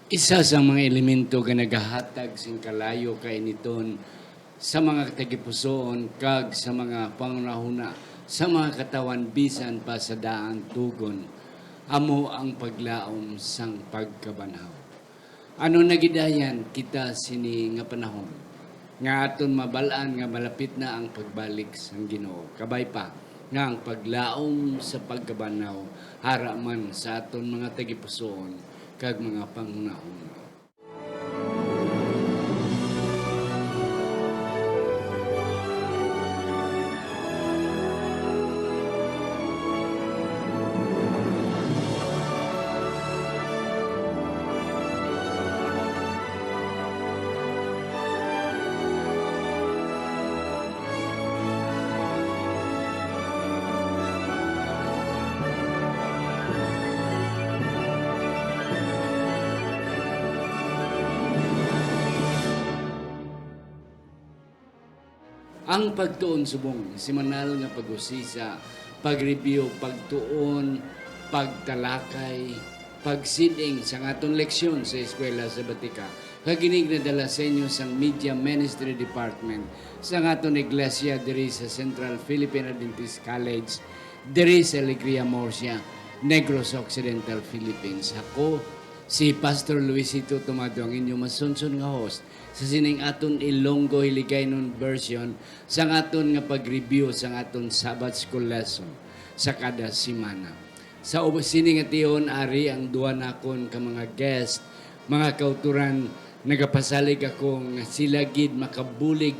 Isa sa mga elemento nga nagahatag sing kalayo kay niton sa mga tagipusoon kag sa mga pangunahuna sa mga katawan bisan pa sa daan tugon amo ang paglaom sang pagkabanhaw. Ano nagidayan kita sini nga panahon nga aton mabalaan nga malapit na ang pagbalik sang Ginoo. Kabay pa nga ang paglaom sa pagkabanhaw hara man sa aton mga tagipusoon kag mga pangunahuna. Ang pagtuon subong, simanal nga pag-usisa, pag-review, pagtuon, pagtalakay, pagsiding sa aton leksyon sa eskwela sa Batika. Kaginig na dala sa inyo sang Media Ministry Department sa aton iglesia diri sa Central Philippine Adventist College, diri sa Alegria Murcia, Negros Occidental, Philippines. Ako, si Pastor Luisito Tomado, ang inyong masunsun nga host sa sining aton Ilonggo Hiligaynon version sa aton nga pag-review sa aton Sabbath School lesson sa kada semana. Sa sining ation ari ang duwa nakon ka mga guest, mga kauturan, nagapasalig ako nga sila gid makabulig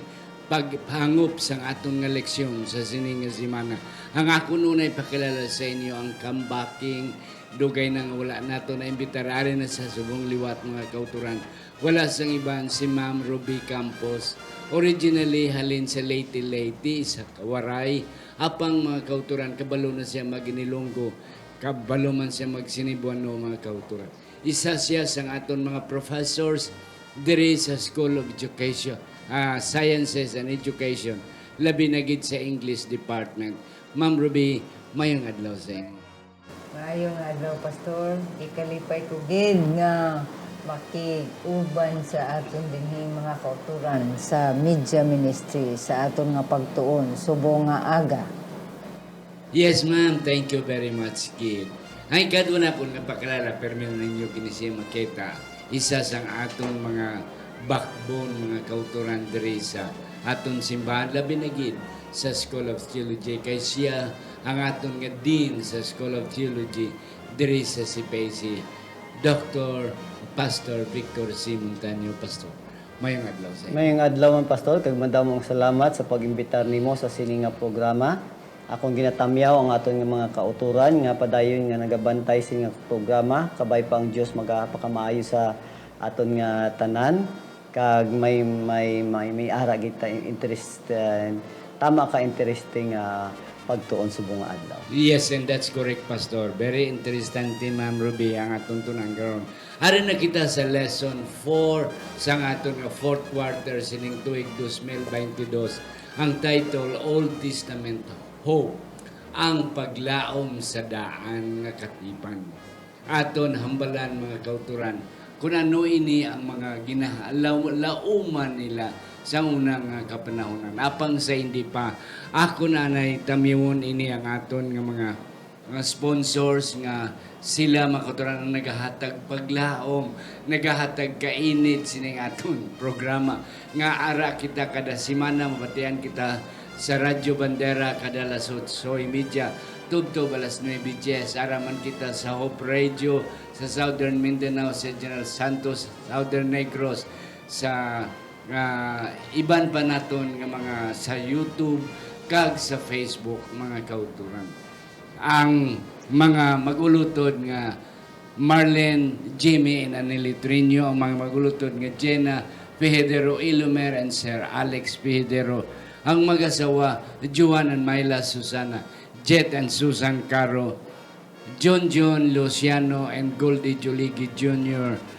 paghangop sa aton nga leksyon sa sining nga semana. Ang ako nunay pakilala sa inyo ang comebacking dugay nang wala nato na imbitar ari na sa subong liwat mga kauturan. Wala sang iban si Ma'am Ruby Campos, originally halin sa Leyte sa Waray, apang mga kauturan kabalo na siya maginilonggo, kabalo man siya magsinibuano mga kauturan. Isa siya sang aton mga professors diri sa School of Education, Sciences and Education, labi na gid sa English Department. Ma'am Ruby, mayong adlaw sa inyo. Maayong adlaw, Pastor. Ikalipay ko gid nga makiuban sa aton dinhi mga kauturan sa Media Ministry sa aton nga pagtuon subong nga aga. Yes, ma'am. Thank you very much, kid. Ay, kadwa na po napakalala, permino ninyo kinisiya makita. Isa sang atong mga backbone, mga kauturan diri sa aton simbahan, labi na gid sa School of Theology. Kay siya ang aton nga dean sa School of Theology diri sa CPC, Dr. Pastor Victor C. Montaño, Pastor. Mayong adlaw sa inyo. Mayong adlaw man, Pastor. Kag madamong salamat sa pag-imbitar nimo sa sining nga programa. Akong ginatamyaw ang aton nga mga kauturan nga padayon nga nagabantay sa nga programa. Kabay pa ang Dios magapakamaayo sa aton nga tanan. Kag may ara kita interest, tama ka interesting pagtuon subong nga adlaw. Yes, and that's correct, Pastor. Very interesting, Ma'am Ruby, ang atong tunang karon. Ari na kita sa lesson 4 sa aton nga fourth quarter sining tuig 2022. Ang title, Old Testament Hope, ang paglaom sa daan nga katipan. Aton hambalan mga kauturan, kung ano ini ang mga ginalauman nila sa unang kapanahonan. Apang sa hindi pa, ako na tamiyon ini ang aton nga mga sponsors nga sila makaturan ang nagahatag paglaom, nagahatag kainit sining aton programa. Nga ara kita kada semana, mabatian kita sa Radyo Bandera kada alas 8 media, tubtob alas 9:10, araman kita sa Hope Radio, sa Southern Mindanao, sa General Santos, Southern Negros, sa iban pa naton nga mga sa YouTube kag sa Facebook mga kauturan. Ang mga magulutod nga Marlene, Jimmy, and Anely Trino, ang mga magulutod nga Jenna Pihedero Ilumer and Sir Alex Pihedero, ang mag-asawa Juan and Myla Susana, Jet and Susan Caro, John Luciano and Goldie Joligi Jr.,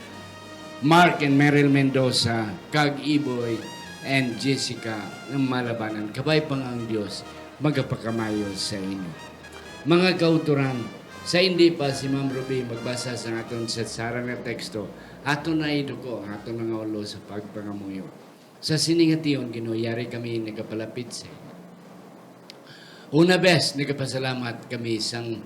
Mark and Meryl Mendoza, Kag Iboy, and Jessica ng Malabanan. Kabay pang ang Diyos, magapakamayo sa inyo. Mga kauturan, Sa hindi pa si Ma'am Ruby magbasa sa aton sa sarang nga teksto, aton na iduko ang aton mga ulo sa pagpangamuyo. Sa siningation, Ginoo, kami nagapalapit sa iyo. Una best, nagapasalamat kami sang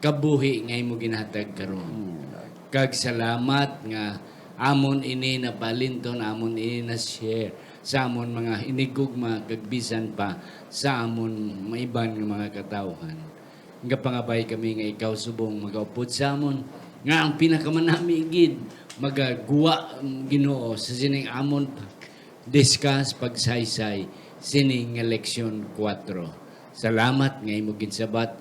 kabuhi nga imo ginhatag karon. Kag salamat nga amon ini na palinton, amon ini na share sa amon mga hinigugma kag bisan pa sa amon maiban nga mga katawhan. Nga pangabay kami nga ikaw subong magaupod sa amon nga ang pinakamanami gid magaguwa Ginoo sa sining amon discuss pagsaysay sining nga leksyon 4. Salamat nga imo ginsabat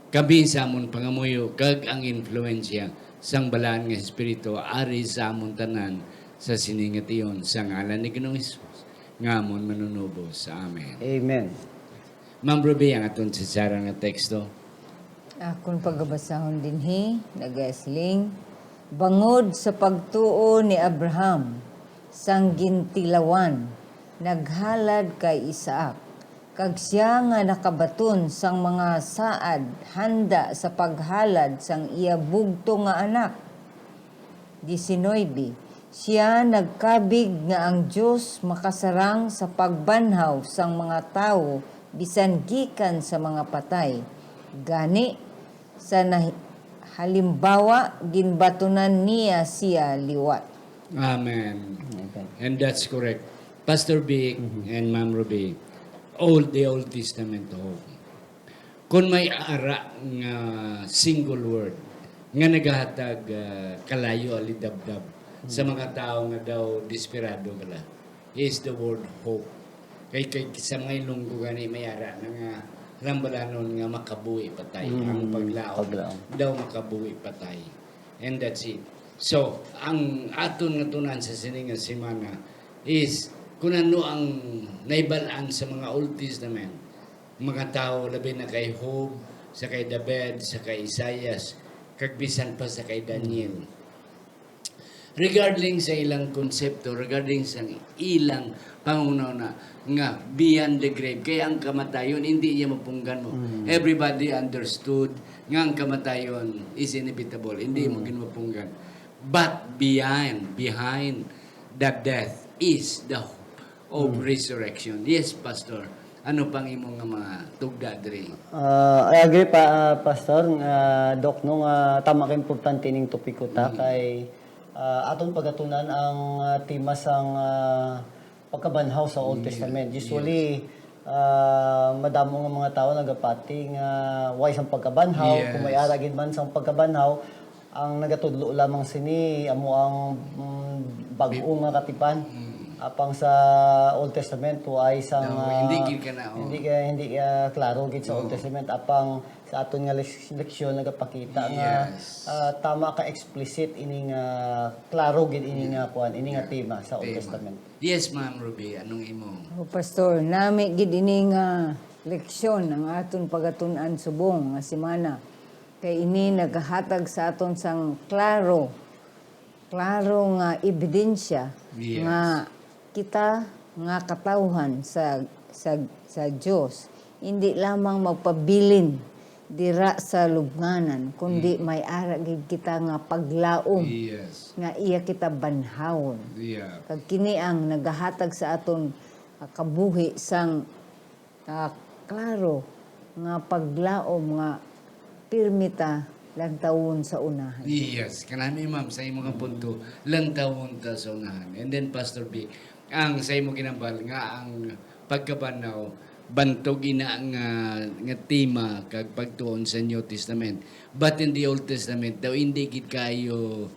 kami sa amon pangamuyo kag ang influensya sang balaan nga espiritu ari sa amon tanan sa siningation sa ngalan ni Ginoong Hesus nga amon manunubo sa amen. Amen. Ma'am Ruby, ang aton sa sarang nga teksto. Akong pagbasahon dinhi, nagasling, bangod sa pagtuo ni Abraham, sang gintilawan, naghalad kay Isaac, kag siya nga nakabaton sang mga saad, handa sa paghalad sang iya bugto nga anak. 19. Siya nagkabig nga ang Diyos makasarang sa pagbanhaw sang mga tao bisan gikan sa mga patay. Gani, sa halimbawa, ginbatunan niya siya liwat. Amen. Amen. And that's correct. Pastor Vic and Ma'am Ruby, the Old Testament hope. Kung may ara nga single word nga nagahatag kalayo alidabdab sa mga tao nga daw desperado kala is the word hope. Kay sa mga ilunggo gani may ara na nga rambalanon nga makabuhi patay. Ang paglaom daw makabuhi patay. And that's it. So, ang aton nga tunan sa sining nga semana is kung ano ang naibalaan sa mga Old Testament, mga tao labi na kay Job, sa kay David, sa kay Isaias, kagbisan pa sa kay Daniel. Regarding sa ilang konsepto, regarding sa ilang pangunaw na nga beyond the grave, kaya ang kamatayon hindi niya mapunggan mo. Everybody understood nga ang kamatayon is inevitable, hindi mo ginmapunggan. But behind the death is the hope of resurrection. Yes, Pastor. Ano pang imong nga mga tugda diri? I agree pa, Pastor. Dok, no, tama ka importante ning topiko ta kay aton pagatunan ang tema sang pagkabanhaw sa Old Testament. Usually, madamo nga mga tao nagapati nga why sang pagkabanhaw, Yes. kung may aragid man sang pagkabanhaw, ang nagatudlo lamang sini amo ang bag-o nga katipan. Apang sa Old Testament po ay isang No, hindi gid ka na, oh. hindi klaro gid sa Old Testament apang sa aton nga leksyon nagapakita nga Yes. tama ka explicit ini nga klaro gid ini nga kuan ini nga tema sa Old Tema. Testament. Yes, Ma'am Ruby. Anong imo? O Pastor, nami gid ini nga leksyon ang aton pagatun-an subong nga semana. Kay ini nagahatag sa aton sang klaro nga ebidensya Yes. nga kita nga katawhan sa Dios hindi lamang magpabilin dira sa lubnganan kundi may ara gid kita nga paglaom Yes. nga iya kita banhawon. Yeah. Kag kini ang nagahatag sa aton kabuhi sang klaro nga paglaom nga pirmita lantawon sa unahan. Yes. Kanami, Ma'am, sa imong nga punto, lantawon ta sa unahan. And then, Pastor B, ang sa imong ginambal nga ang pagkabanaw, bantog ina nga tema kag pagtuon sa New Testament. But in the Old Testament, daw hindi gid kayo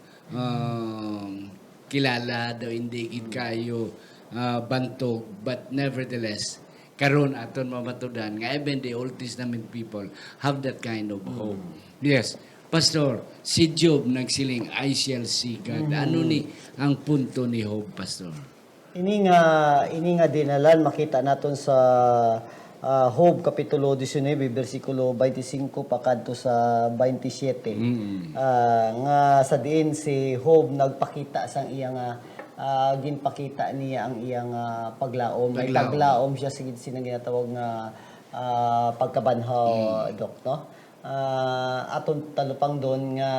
kilala, daw hindi gid kayo bantog. But nevertheless, karon aton mamatudan nga even the Old Testament people have that kind of hope. Yes. Pastor, si Job nagsiling, I shall see God. Ano ni ang punto ni Job, Pastor? Ini nga dinalan makita naton sa Job kapitulo 19 bersikulo 25 pakadto sa 27. Nga sa diin si Job nagpakita sang iyang ginpakita niya ang iyang paglaom. Nagtaglaom siya sigid sinang ginatawag nga pagkabanhaw, Dok, no? aton talupang doon nga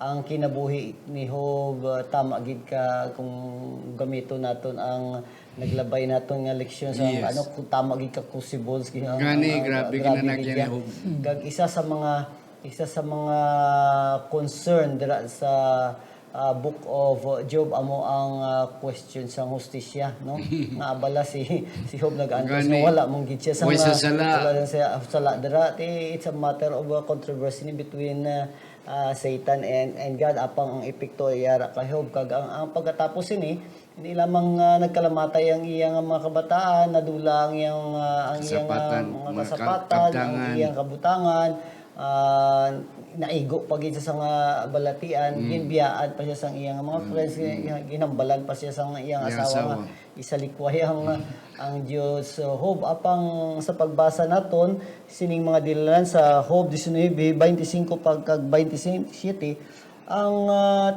ang kinabuhi ni Job tama gid ka kung gamito naton ang naglabay naton nga leksyon sa Yes. ano kung tama gid ka crucibles Gani, grabe ginanagyan ni Job. Gag isa sa mga concern dira sa book of Job amo ang question sa hustisya no nga abala si Job nag-antos Gani. nga wala mong gid siya sa Way mga sa sala. wala lang siya sala dira it's a matter of controversy ni between Satan and God apang ang epekto iyara kay Job kag ang pagkatapos ini hindi lamang nagkalamatay ang iyang mga kabataan nadula ang iyang Kasapatan, mga mga kasapatan ang kabtangan. iyang kabutangan naigo pa gid siya sa nga balatian ginbiyaan pa siya sa iyang mga friends ginambalan pa siya sa iyang Iyang asawa asawa. nga isalikway ang Dios Job apang sa pagbasa naton sining mga dilalan sa Job 19:25 pagkag 27 ang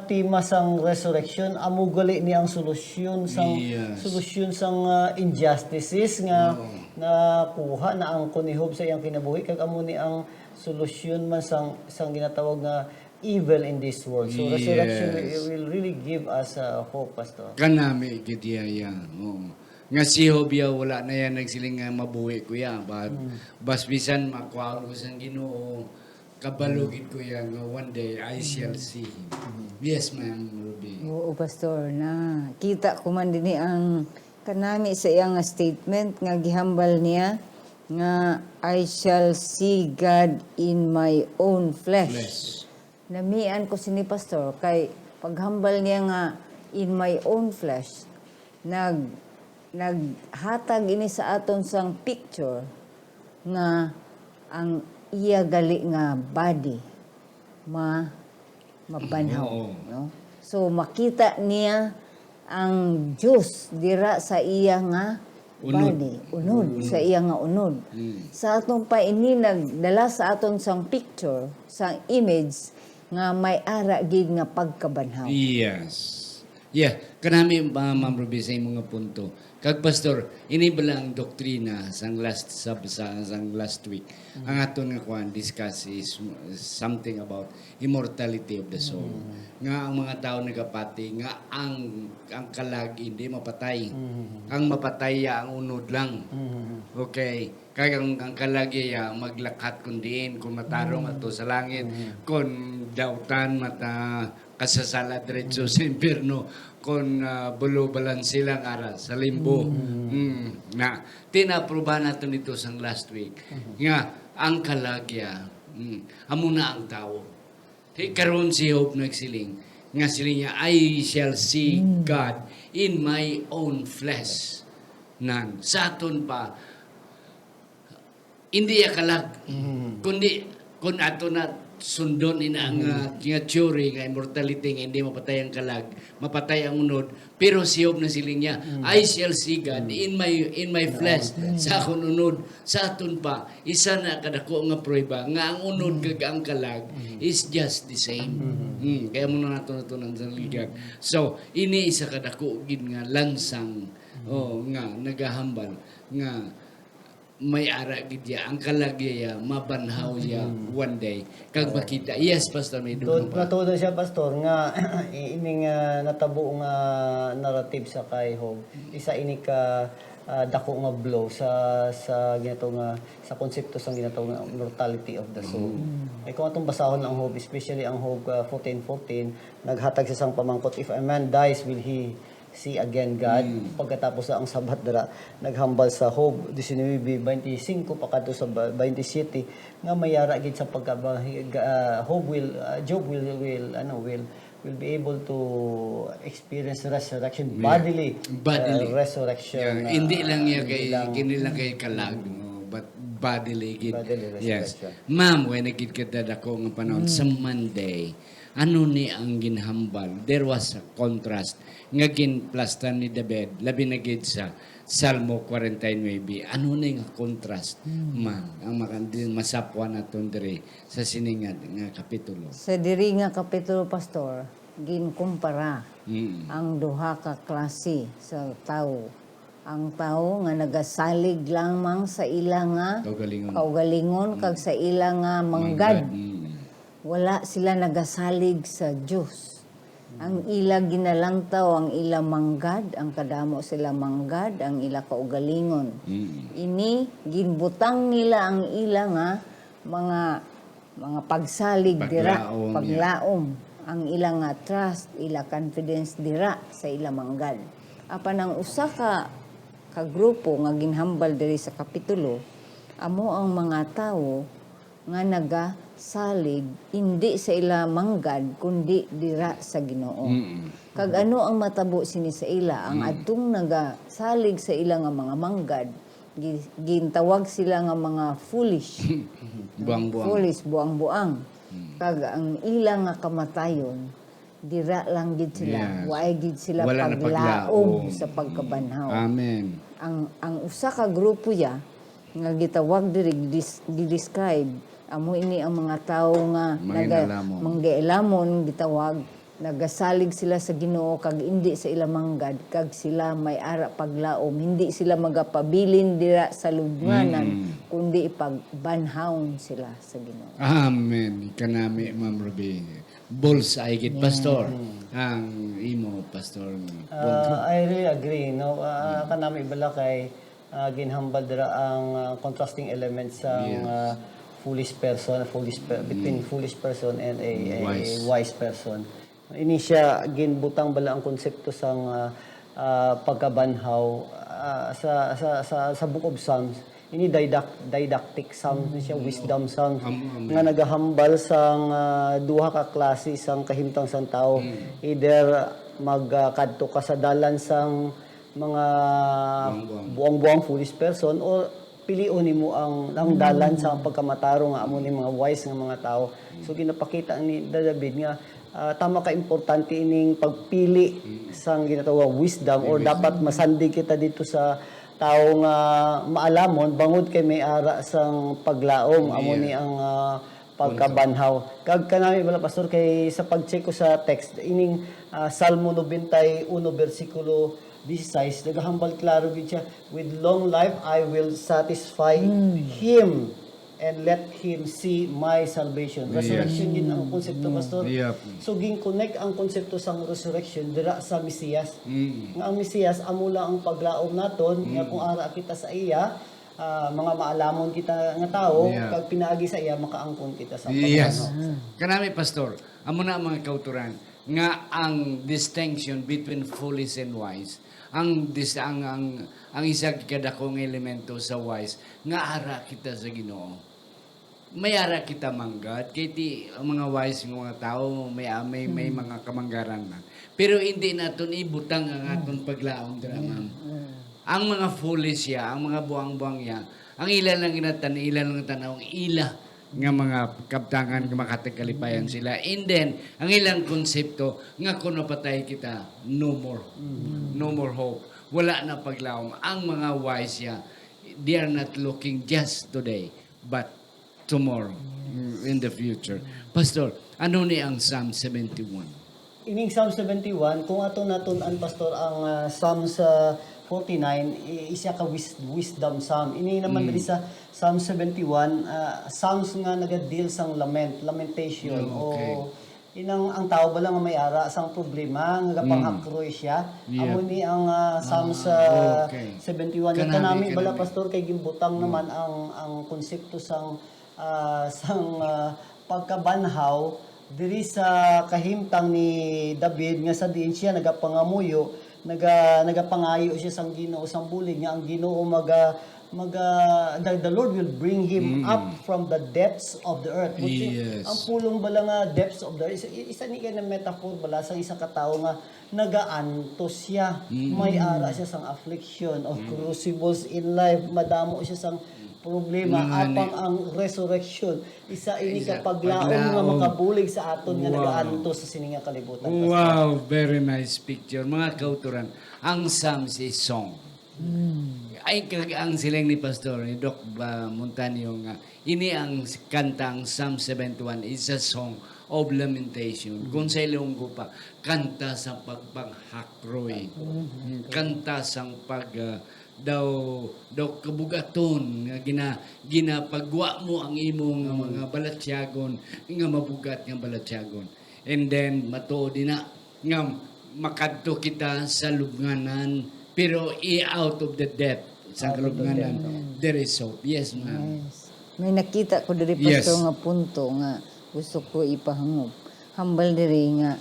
tema sang resurrection amugali ni ang solusyon sang Yes. solusyon sang injustices nga nakuha na ang ni Job sa iyang kinabuhi kag amo ni ang solusyon man sang ginatawag nga evil in this world. So resurrection will really give us hope, Pastor. Kanami gidiyaya. Oo. Nga si Job ya, wala na yan nagsiling nga mabuhi ko ya. Basbisan makuha ko sa Ginoo. Kabalugid ko yan nga one day I shall see him. Yes, ma'am, Ruby. Oo, Pastor, na kita ko man din ang kanami sa iyang statement nga gihambal niya nga I shall see God in my own flesh. Bless. Namian ko sini Pastor kay paghambal niya nga in my own flesh naghatag ini sa aton sang picture nga ang iya gali nga body mabanhaw Oo. no so makita niya ang Diyos dira sa iya nga body unod sa iya nga unod sa atong pa ini nagdala sa aton sang picture sang image nga may ara gid nga pagkabanhaw. Yes. Yeah, kanami Ma'am Ruby sa imong nga punto. Kag pastor, ini bala ang doktrina sang last week. Ang aton nga kuan discuss is something about immortality of the soul. Nga ang mga tao nagapati nga ang kalag hindi mapatay. Ang mapatay ya ang unod lang. Okay. Kaya ang kalagi ya maglakat kun diin kung matarong ato sa langit kung dautan mata kasasala diretso sa impierno kung bulubalan silang ara sa limbo. Na tinapruba nato nito sang last week nga ang kalagya amo na ang tao. Karon si Job nagsiling nga siling niya I shall see God in my own flesh. Nan sa aton pa hindi ya kalag kundi kun ato na sundon ina nga theory nga immortality nga hindi mapatay ang kalag mapatay ang unod pero si Job na siling niya I shall see God in my flesh sa akong unod sa aton pa isa na kadako nga prueba nga ang unod kag ang kalag is just the same kaya mo na nato natunan sa ligag so ini isa kadako gid nga lansang nga nagahambal nga may ara gid ya ang kalagya mabanhaw ya one day kag makita yes pastor may dugo pa Natudo siya, Pastor, nga ining natabo nga narrative sa kay Job. Isa ini ka dako nga blow sa ginato nga sa konsepto sa ginato nga mortality of the soul. Ay kung atong basahon ang Job, especially ang Job 14:14, naghatag siya sang pamangkot, if a man dies, will he see again God? Pagkatapos ang sabat dara naghambal sa Job 19:25 pakadto sa 27 nga mayara gid sa Job will be able to experience resurrection bodily resurrection. hindi lang ya hindi kay lang- kini lang kay kalag no but bodily gid Bodily yes resurrection. ma'am when nagid kita dako nga panahon sa Monday ano ni ang ginhambal there was a contrast nga ginplastan ni David labi na gid sa Salmo 49 ano ni nga contrast ma'am ang makandin masapwa naton diri sa siningat nga kapitulo Sa diri nga kapitulo Pastor ginkumpara mm. ang duha ka klase sa tao ang tao nga nagasalig lamang sa ila nga Kaugalingon. kaugalingon kag sa ila nga manggad. Mm. Wala sila nagasalig sa Dios. Ang ila ginalantaw, ang ila manggad, ang kadamo sila manggad, ang ila kaugalingon. Mm. Ini ginbutang nila ang ila nga mga pagsalig dira, Paglaom, paglaom. Ang ila nga trust, ila confidence dira sa ila manggad. Apan ang usa ka grupo nga ginhambal diri sa kapitulo, amo ang mga tawo nga nagasalig hindi sa ila manggad kundi dira sa Ginoo. Mm. Kag ano ang matabo sini sa ila, ang adtong nagasalig sa ila nga mga manggad, gintawag sila nga mga foolish. Buang-buang. Foolish, buang-buang. Kag ang ila nga kamatayon, dira lang gid sila. Yes. Waay gid sila Wala na paglaom paglaom. sa pagkabanhaw. Amen. Ang usa ka grupo ya nga gitawag diri gi-describe amo ini ang mga tawo nga Manginaalamon. manggailamon gitawag nagasalig sila sa Ginoo kag hindi sa ila manggad kag sila may ara paglaom hindi sila magapabilin dira sa lubnganan kundi ipagbanhawon sila sa Ginoo. Amen. Kanami, Ma'am Ruby. Bullseye git, Pastor. Ang imo, Pastor. I really agree. No? Kanami ibala kay ginhambal dira ang contrasting elements sa foolish person, between foolish person and a wise person. Ini siya ginbutang bala ang konsepto sang pagkabanhaw sa Book of Psalms. Ini didactic psalms ni siya, wisdom psalms nga nagahambal sang duha ka klase sang kahimtang sang tao. Either magkadto ka sa dalan sang mga buang-buang foolish person or piliun nimo ang dalan sa pagkamataro nga amo ni mga wise nga mga tao. So ginapakita ni David nga tama ka importante ining pagpili sang ginatawag wisdom or dapat masandig kita dito sa tao nga maalamon bangod kay may ara sang paglaom amo ni ang pagkabanhaw. Kag kanami bala pastor kay sa pag-check ko sa text ining Salmo 91 versikulo 16 nagahambal klaro gid siya, with long life I will satisfy him and let him see my salvation. Resurrection din ang konsepto pastor. Yep. So gin-connect ang konsepto sang resurrection dira sa Mesiyas. Nga ang Mesiyas amo lang ang paglaom naton nga kung ara kita sa iya mga maalamon kita nga tao kag pinaagi sa iya makaangkon kita sa Yes. paglaom. Kanami, Pastor. Amo na ang mga kauturan nga ang distinction between foolish and wise. Ang isa kadakong elemento sa wise nga ara kita sa Ginoo. May ara kita manggad kay ti ang mga wise nga mga tao may mga kamanggaran man. Pero hindi naton ibutang ang aton paglaom dira, ma'am. Ang mga foolish ya, ang mga buang-buang ya, ang ilan lang tanaw, ang ila nga mga kaptangan nga makatagkalipayan sila. And then, ang ilang konsepto nga kung napatay kita, no more hope. Wala na paglaom. Ang mga wise ya, they are not looking just today, but tomorrow, in the future. Pastor, ano ni ang Psalm 71? Ining Psalm 71, kung ato naton-an pastor ang Psalms 49 isa ka wisdom psalm. Ini naman diri sa Psalm 71 psalms nga naga-deal sang lamentation okay. o inang ang tao bala nga may ara sang problema nga panghakroy siya. Amo ni ang Psalms okay. 71 Kanami, kanami bala kanami. pastor kay gimbutang naman ang konsepto sang pagkabanhaw diri sa kahimtang ni David nga sa diin siya nagapangamuyo nagapangayo siya sang Ginoo sang bulig nga ang Ginoo the Lord will bring him up from the depths of the earth. Yes. Ang pulong bala nga depths of the earth isa ni na metaphor bala sa isa ka tawo nga nagaantos siya may ara siya sang affliction of crucibles in life madamo siya sang problema apang ang resurrection isa ini ka paglaom nga makabulig sa aton nga nagaantos sa sininga kalibutan. Wow, very nice picture. Mga kauturan, ang Psalms is song. Ay, ang siling ni Pastor, ni Doc Montanio nga, ini ang kantang Psalm 71 is a song of Lamentation. Kung sa ilong ko pa, kanta sa pagpanghakroy. Kanta sa daw kabugaton nga ginapagwa mo ang imong nga mga balatyagon nga mabugat nga balatyagon. And then matuod din na nga makadto kita sa lubnganan pero out of the depth sa lubnganan there is hope. Yes, ma'am. Yes. May nakita ko diri Yes. pastor nga punto nga gusto ko ipahangop. Hambal diri nga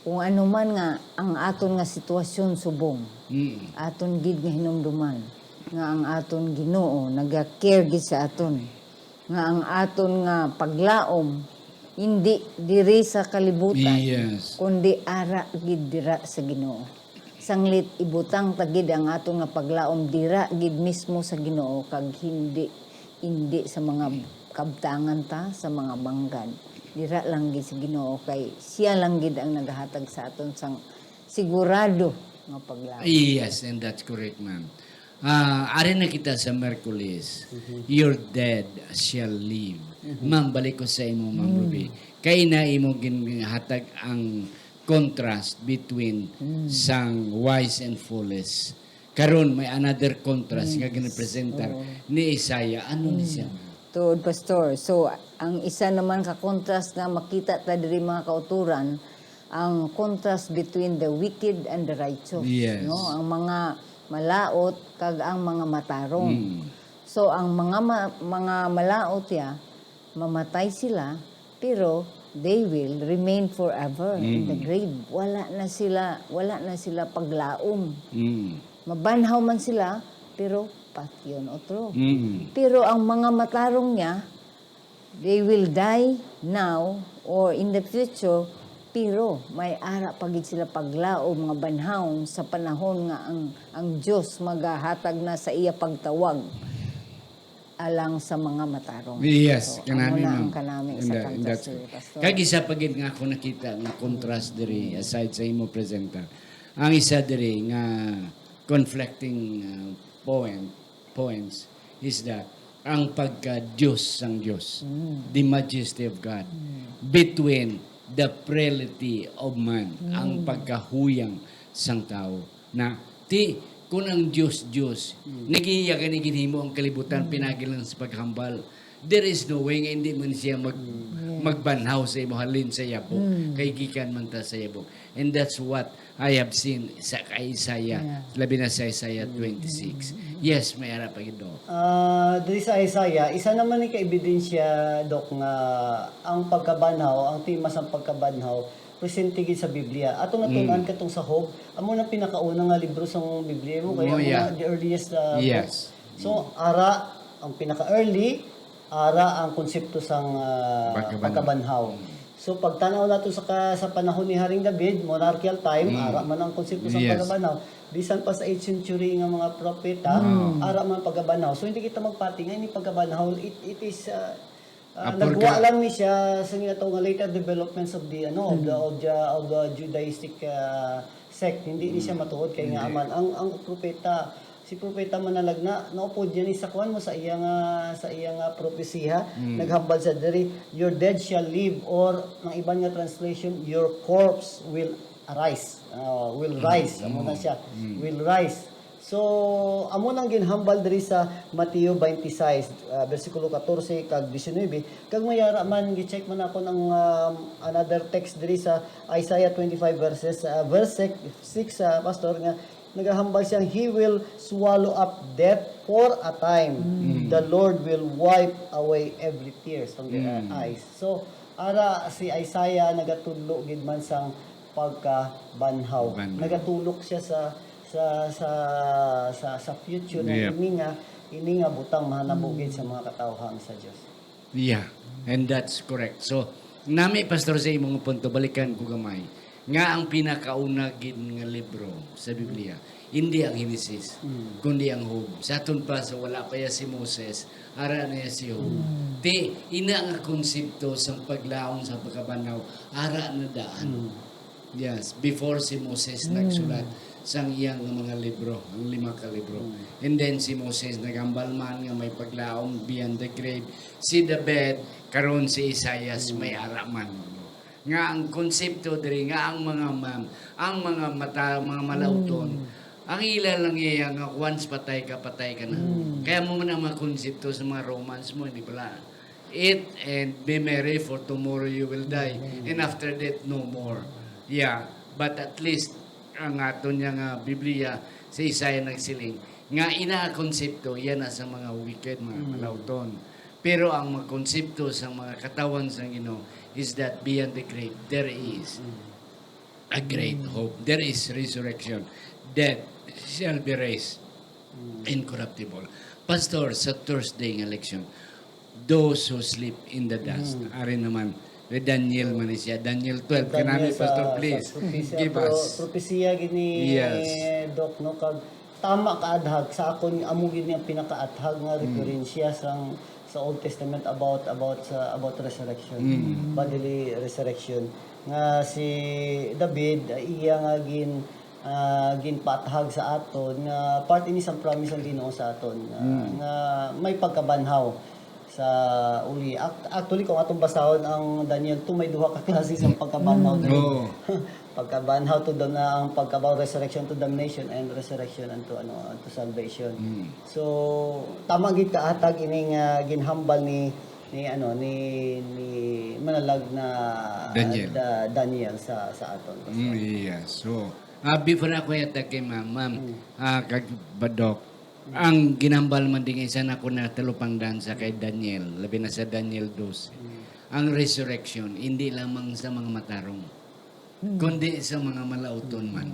kung ano man nga ang aton nga sitwasyon subong, aton gid nga hinumduman nga ang aton Ginoo naga-care gid sa aton nga ang aton nga paglaom hindi diri sa kalibutan Yes. kundi ara gid dira sa Ginoo. Sanglit ibutang tagid ang aton nga paglaom dira gid mismo sa Ginoo kag hindi sa mga kabtangan ta sa mga banggad. Dira lang gid sa Ginoo kay siya lang gid ang nagahatag sa aton sang sigurado nga paglaom. Yes, and that's correct, ma'am. Ari na kita sa Merkulis. Your dead shall live. Ma'am, balik ko sa imo, Ma'am Ruby. Kay na imo ginhatag ang contrast between sang wise and foolish. Karon may another contrast nga ginapresentar ni Isaiah. Ano ni siya? Tuod, Pastor. So, ang isa naman ka-contrast na makita ta diri mga kauturan, ang contrast between the wicked and the righteous. Yes. No? Ang mga malaot kag ang mga matarong. So, ang mga malaot ya, mamatay sila, pero they will remain forever in the grave. Wala na sila paglaom. Mabanhaw man sila, pero patyon otro. Pero ang mga matarong niya, they will die now or in the future, pero may ara pagid sila paglaom mga banhaw sa panahon nga ang Dios magahatag na sa iya pagtawag alang sa mga matarong. Yes, So, kanami, amo na ma'am. ang kanami And sa that- and contrast that's- diri, Pastor. Kag isa pagid nga ako nakita nga contrast diri aside sa imo presenta. Ang isa diri nga conflicting points is that ang pagka-Diyos sang Diyos, the majesty of God, between the frailty of man, ang pagkahuyang sang tao. Na, kung ang Diyos, nagiiyagan ni ginhimo ang kalibutan, pinagil lang sa paghambal. There is no way nga hindi man siya magbanhaw sa imo halin sa yabok. Kay gikan man ta sa yabok. And that's what I have seen sa kay Isaiah, labi na sa Isaiah 26. Yes, may ara pa gid. Diri sa Isaiah, isa naman ni ka-ebidensya, Dok, nga ang pagkabanhaw, ang tema sa pagkabanhaw, presente gid sa Biblia. Ato natunan katong sa Job, amo na pinakauna nga libro sa Biblia mo, kaya yeah. the earliest Yes. book. So, ara, ang pinaka-early, ara ang konsepto sang pagkabanhaw. So, pagtanaw nato sa panahon ni Haring David, monarchical time, ara man ang konsepto sa Yes. pagkabanhaw. Bisan pa sa 8th century nga mga propeta, ara man pagkabanhaw. So, hindi kita magpati nga ni pagkabanhaw. It is nagwa lang ni siya sa nga later developments of the of the Judaistic sect. Hindi ni siya matuod kay nga aman ang propeta, si propeta manalagna naupod yan sa kuan mo sa iyang propesiya, naghambal sa diri, your dead shall live, or ng iban nga translation, your corpse will rise. Will rise. Amo na siya. Will rise. So, amo nang ginhambal diri sa Mateo 26, versikulo 14 kag 19. Kag mayara man gi-check man ako ng another text diri sa Isaiah 25 verse 6, pastor, nga nagahambal siyang he will swallow up death for a time. The Lord will wipe away every tears from their eyes. So, ara si Isaiah nagatudlo gid man sang pagkabanhaw. Nagatulok siya sa future na ini nga butang mahanabugid sa mga katawhan sa Dios. Yeah, and that's correct. So, nami, Pastor, sa imong punto, balikan ko gamay. Nga ang pinakauna gid nga libro sa Biblia, hindi ang Genesis, kundi ang Job. Sa aton pa, so wala pa ya si Moses, ara na ya si Job. Ina nga konsepto sa paglaong sa pagkabanaw, ara na daan. Yes, before si Moses nagsulat sang iyang mga libro, ang 5 ka libro. And then si Moses nagambal man nga may paglaom beyond the grave. Si David, karon si Isaiah may ara man. nga ang konsepto diri nga ang mga ma'am, ang mga mata, mga malauton, ang ila lang iya nga once patay ka na. Kaya mo man ang mga konsepto sa mga romance mo, hindi pala. Eat and be merry for tomorrow you will die. And after that, no more. Yeah, but at least ang aton niya nga Biblia sa Isaiah nagsiling nga ina-konsepto yan na sa mga wicked, mga malauton. Pero ang mga konsepto sa mga katawan sa Ginoo is that beyond the grave, there is a great hope. There is resurrection. Death shall be raised incorruptible. Pastor, sa Thursday ng election, those who sleep in the dust, ari naman, Daniel man siya, Daniel 12. Kanami, Pastor, please, give us. Propesya gini Yes. Doc, no, kag tama kaadhag sa akon amo gid nga pinakaathag nga referensya sa Old Testament about resurrection, bodily resurrection, nga si David iya nga ginpaathag sa aton nga part ini sa promise ng Ginoo sa aton nga may pagkabanhaw sa uli. Actually, kung atong basahon ang Daniel 2, may duha ka klase sa pagkabanhaw diri. Oo. Pagkabanhaw to ang pagkabanhaw, resurrection to damnation and resurrection unto salvation. So tama gid kaatag ini nga ginhambal ni manalag na Daniel sa aton. Yes. So, before ako yata kay ma'am, kag Badok, ang ginambal man din isa na ko na talupangdan sa kay Daniel, labi na sa Daniel 12. Ang resurrection, hindi lamang sa mga matarong, kundi sa mga malauton man.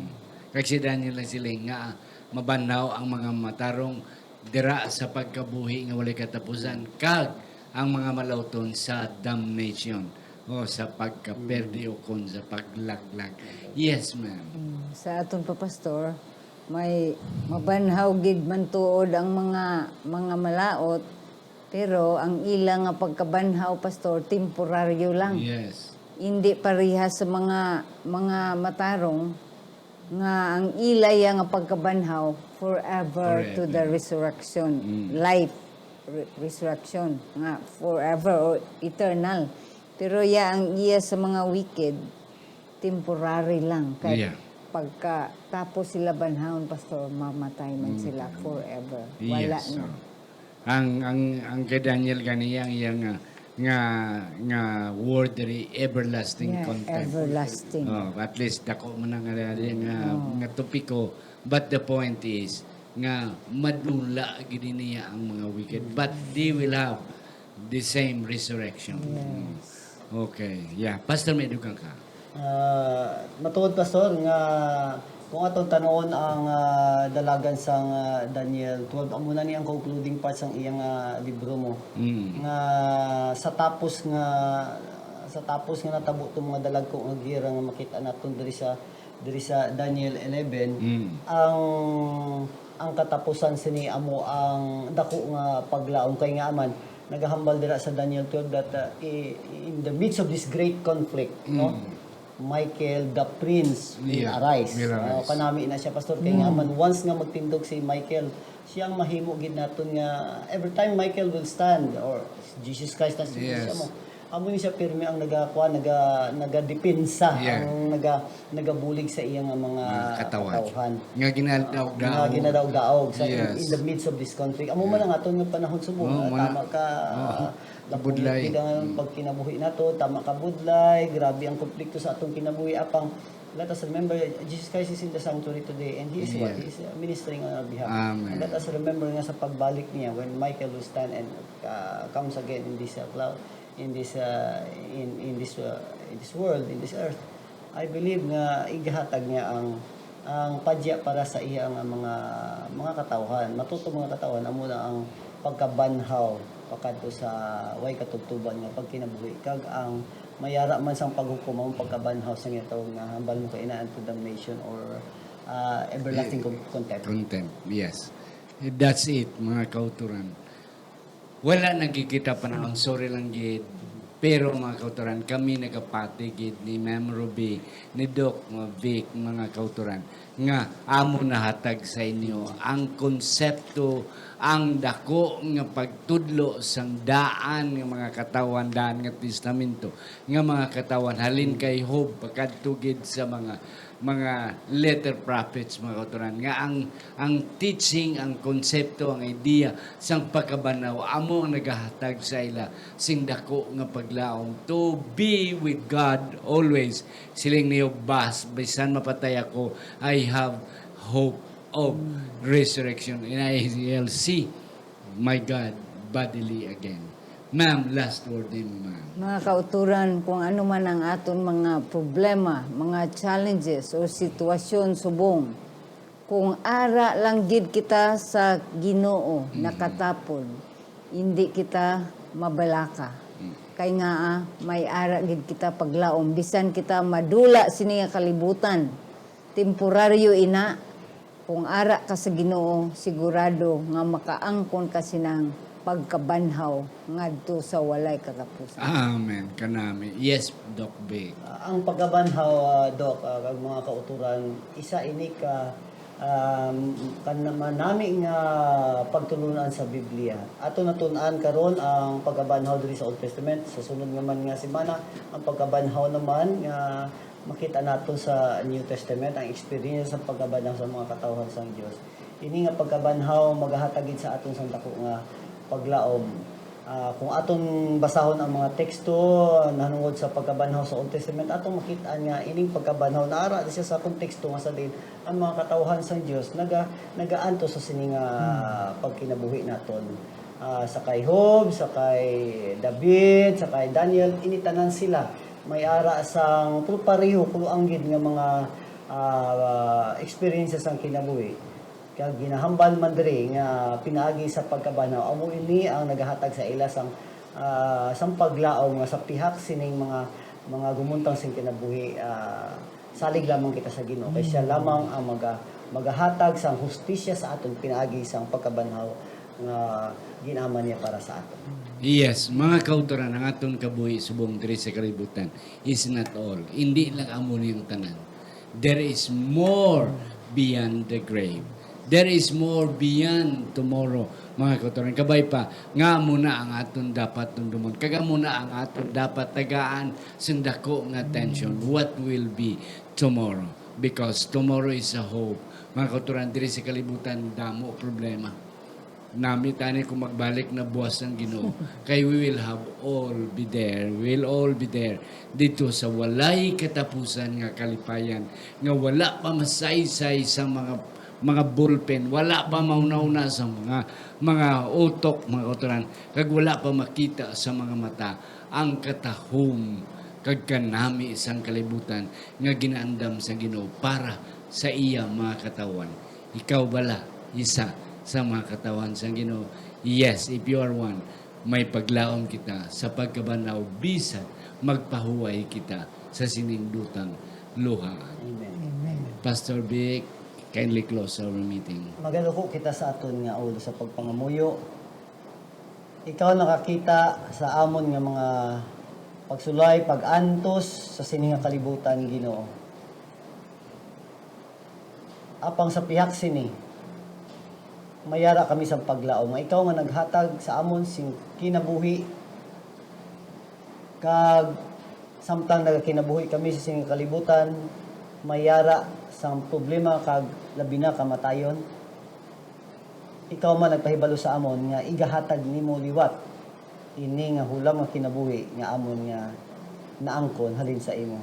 Kasi Daniel lang sila nga, mabanhaw ang mga matarong dira sa pagkabuhi nga walay katapusan, kag ang mga malauton sa damnation o sa pagkaperdi o kon sa paglaglag. Yes, ma'am. Sa aton pa, Pastor, may mabanhaw gid man tuod ang mga malaot, pero ang ilang nga pagkabanhaw, Pastor, temporaryo lang. Yes. Hindi parehas sa mga matarong nga ang ilay nga pagkabanhaw forever to the resurrection, life resurrection nga forever or eternal. Pero ang iya sa mga wicked temporary lang kay pagka tapos sila banhawon, Pastor, mamatay man sila forever. Wala Yes. na. Ang kay Daniel ganiyang nga word diri everlasting content. Everlasting. At least dako man nga nga topiko, but the point is nga madula gid niya ang mga wicked, but they will have the same resurrection. Okay. Yeah, Pastor, may dugang ka. Matuod, Pastor, nga kung atong tanon ang dalagan sang Daniel 12, amo na ni ang concluding part sang iyang libro mo. Nga sa tapos nga natabo tong mga dalag ko nga gira nga makita naton diri sa Daniel 11, ang katapusan sini amo ang dako nga paglaom kay nga aman nagahambal dira sa Daniel 12 that in the midst of this great conflict, no, Michael the prince will arise. Kanami na siya, Pastor, kay nga man once nga magtindog si Michael, siyang mahimo gid naton nga every time Michael will stand or Jesus Christ na siya mo. Amo ni siya pirmi ang nagadepensa, ang nagabulig sa iyang mga katawhan. Nga ginadaog-daog sa in the midst of this conflict. Amo man ang aton nga panahon subong, tama ka. Budlay. Pag kinabuhi nato, tama ka budlay, grabe ang konflikto sa atong kinabuhi apang. Let us remember, Jesus Christ is in the sanctuary today and He is what? He is ministering on our behalf. Amen. And let us remember nga sa pagbalik niya when Michael will stand and comes again in this cloud, in this world, in this earth. I believe nga igahatag niya ang padya para sa iyang mga katawhan. Matutong mga katawhan amo na ang pagkabanhaw pakadto sa way katugtuban nga pagkinabuhi kag ang mayara man sang paghukom ang pagkabanhaw sa ngitawag nga hambal mo kay inaan to damnation or everlasting contempt. Yes. That's it, mga kauturan. Wala nagkikita pa na ang sorry lang gid Pero mga kauturan, kami nagapatigid ni Ma'am Ruby, ni Doc Vic, mga kauturan, nga amo nahatag sa inyo ang konsepto, ang dako nga pagtudlo sang daan nga mga katawan, daan nga testamento, nga mga katawan halin kay Job pagkadtugid sa mga letter prophets, mga kauturan, nga ang teaching, ang konsepto, ang idea sang pagkabanaw amo ang nagahatag sa ila sing dako nga paglaom to be with God always. Siling niyo bas bisan mapatay ako, I have hope of resurrection and I'll see my God bodily again. Ma'am, last word din, ma'am. Mga kauturan, kung ano man ang aton mga problema, mga challenges o sitwasyon subong, kung ara lang gid kita sa Ginoo nakatapon, hindi kita mabalaka. Kay nga may ara gid kita paglaom, bisan kita madula sini nga kalibutan. Temporaryo ina, kung ara ka sa Ginoo, sigurado nga makaangkon ka sinang pagkabanhaw ngadto sa walay katapusan. Amen. Kanami. Yes, Doc Vic. Ang pagkabanhaw, Doc, kag mga kauturan, isa ini ka kanami nga pagtulunan sa Biblia. Ato natun-an karon ang pagkabanhaw diri sa Old Testament. Sa sunod naman nga semana, ang pagkabanhaw naman nga makita nato sa New Testament, ang experience sa pagkabanhaw sa mga katawhan sang Dios. Ini nga pagkabanhaw magahatagid sa aton sang dako nga paglaom. Kung atong basahon ang mga teksto nanungod sa pagkabanhaw sa Old Testament, atong makitaan nga ining pagkabanhaw naara siya sa konteksto nga sa din ang mga katawhan sa Dios nagaanto sa sining pagkinabuhi naton. Sa kay Job, sa kay David, sa kay Daniel, initanan sila may ara sang pareho ang gid nga mga experiences ang kinabuhi. Kaya ginahambal man diri nga pinaagi sa pagkabanaw amo ini ang nagahatag sa ila sang paglaom nga sa pihak sining mga gumuntang sing kinabuhi, salig lamang kita sa Ginoo kay siya lamang ang magahatag sang hustisya sa aton pinaagi sang pagkabanaw nga ginaman niya para sa aton. Yes, mga kauturan, ang aton kabuhi subong diri sa kalibutan is not all. Hindi lang amo niyang tanan. There is more beyond the grave. There is more beyond tomorrow, mga kauturan. Kabay pa, nga muna ang aton dapat tundumon. Kaga muna ang aton dapat tagaan sindako nga attention. What will be tomorrow? Because tomorrow is a hope. Mga kauturan, diri sa kalibutan, damo problema. Nami tani kung magbalik na buwas ng Ginoo. Kay we will have all be there. We will all be there. Dito sa walay katapusan nga kalipayan. Nga wala pa masaysay sa mga bullpen, wala pa mauna-una sa mga utok, mga kauturan, kag wala pa makita sa mga mata ang katahom kag kanami isang kalibutan nga ginaandam sa Ginoo para sa iya mga katawan. Ikaw bala isa sa mga katawan sa Ginoo? Yes, if you are one, may paglaom kita sa pagkabanaw bisan magpahuway kita sa sinindutang luha. Amen. Pastor Vic, kindly close our meeting. Magaluko kita sa aton nga ulo sa pagpangamuyo. Ikaw nakakita sa amon nga mga pagsulay, pag-antos sa sining nga kalibutan, Ginoo. Apang sa pihak sini, mayara kami sa paglaom. Ikaw nga naghatag sa amon sing kinabuhi, kag samtang nagakinabuhi kami sa sining kalibutan, mayara sang problema kag labi na kamatayon. Ikaw man nagpahibalo sa amon nga igahatag nimo liwat ini nga hulam nga kinabuhi nga amon nga naangkon halin sa imo.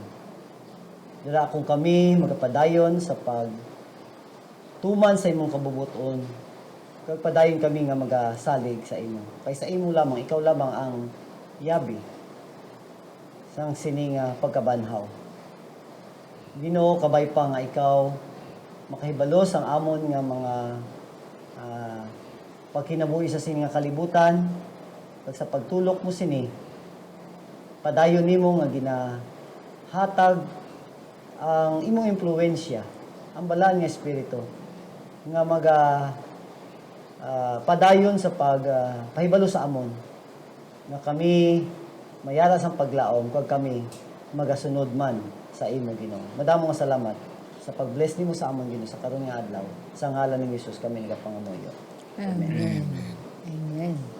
Dira kung kami magapadayon sa pag tuman sa imong kabubuton, kag padayon kami nga magasalig sa imo. Kay sa imo lamang, ikaw lamang ang yabi sang sini nga pagkabanhaw. Ginoo, kabay pa nga ikaw makahibalos ang amon nga mga pagkinabuhi sa sini nga kalibutan, pag sa pagtulok mo sini, padayon nimo nga ginahatag ang imong impluwensya, ang balaan nga espiritu nga padayon sa pahibalo sa amon nga kami mayara sang paglaom kag kami magasunod man sa imo Ginoo. Madamo nga salamat sa pag-bless nimo sa amon Ginoo sa karon nga adlaw. Sa ngalan ni Jesus kami nagapangamuyo. Amen. Amen.